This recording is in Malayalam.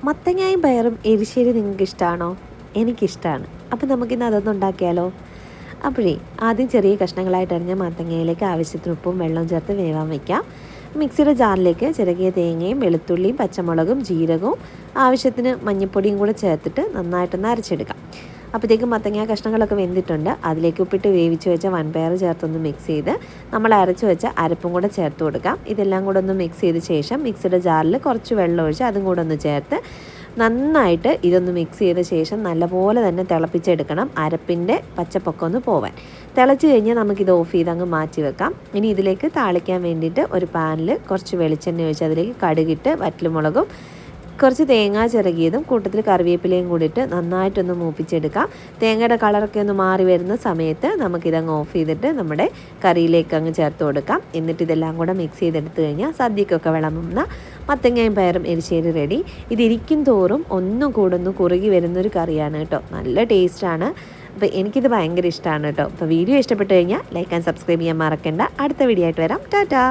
മത്തങ്ങയും പയറും എരിശ്ശേരി നിങ്ങൾക്ക് ഇഷ്ടമാണോ? എനിക്കിഷ്ടമാണ്. അപ്പം നമുക്കിന്ന് അതൊന്നും ഉണ്ടാക്കിയാലോ? അപ്പോഴേ ആദ്യം ചെറിയ കഷ്ണങ്ങളായിട്ട് അരിഞ്ഞ മത്തങ്ങയിലേക്ക് ആവശ്യത്തിന് ഉപ്പും വെള്ളവും ചേർത്ത് വേവാൻ വയ്ക്കാം. മിക്സിയുടെ ജാറിലേക്ക് ചിരകിയ തേങ്ങയും വെളുത്തുള്ളിയും പച്ചമുളകും ജീരകവും ആവശ്യത്തിന് മഞ്ഞൾപ്പൊടിയും കൂടെ ചേർത്തിട്ട് നന്നായിട്ടൊന്ന് അരച്ചെടുക്കാം. അപ്പോഴത്തേക്കും മത്തങ്ങ കഷ്ണങ്ങളൊക്കെ വെന്തിട്ടുണ്ട്. അതിലേക്ക് ഉപ്പിട്ട് വേവിച്ച് വെച്ച വൻപയർ ചേർത്തൊന്ന് മിക്സ് ചെയ്ത് നമ്മൾ അരച്ച് വെച്ച അരപ്പും കൂടെ ചേർത്ത് കൊടുക്കാം. ഇതെല്ലാം കൂടെ ഒന്ന് മിക്സ് ചെയ്ത ശേഷം മിക്സിയുടെ ജാറിൽ കുറച്ച് വെള്ളം ഒഴിച്ച് അതും കൂടെ ഒന്ന് ചേർത്ത് നന്നായിട്ട് ഇതൊന്ന് മിക്സ് ചെയ്ത ശേഷം നല്ലപോലെ തന്നെ തിളപ്പിച്ചെടുക്കണം, അരപ്പിൻ്റെ പച്ചപ്പൊക്കെ ഒന്ന് പോവാൻ. തിളച്ച് കഴിഞ്ഞാൽ നമുക്കിത് ഓഫ് ചെയ്ത് അങ്ങ് മാറ്റി വെക്കാം. ഇനി ഇതിലേക്ക് താളിക്കാൻ വേണ്ടിയിട്ട് ഒരു പാനിൽ കുറച്ച് വെളിച്ചെണ്ണ ഒഴിച്ച് അതിലേക്ക് കടുകിട്ട് വറ്റൽമുളകും കുറച്ച് തേങ്ങ ചിരകിയതും കൂട്ടത്തിൽ കറിവേപ്പിലയും കൂടിയിട്ട് നന്നായിട്ടൊന്ന് മൂപ്പിച്ചെടുക്കാം. തേങ്ങയുടെ കളറൊക്കെ ഒന്ന് മാറി വരുന്ന സമയത്ത് നമുക്കിതങ്ങ് ഓഫ് ചെയ്തിട്ട് നമ്മുടെ കറിയിലേക്ക് അങ്ങ് ചേർത്ത് കൊടുക്കാം. എന്നിട്ട് ഇതെല്ലാം കൂടെ മിക്സ് ചെയ്തെടുത്ത് കഴിഞ്ഞാൽ സദ്യക്കൊക്കെ വിളമ്പുന്ന മത്തങ്ങയും പയറും എരിശ്ശേരി റെഡി. ഇതിരിക്കും തോറും ഒന്നും കൂടെ ഒന്ന് കുറുകി വരുന്നൊരു കറിയാണ് കേട്ടോ. നല്ല ടേസ്റ്റാണ്. അപ്പോൾ എനിക്കിത് ഭയങ്കര ഇഷ്ടമാണ് കേട്ടോ. അപ്പോൾ വീഡിയോ ഇഷ്ടപ്പെട്ട് കഴിഞ്ഞാൽ ലൈക്ക് ആൻഡ് സബ്സ്ക്രൈബ് ചെയ്യാൻ മറക്കണ്ട. അടുത്ത വീഡിയോ ആയിട്ട് വരാം. ടാറ്റാ.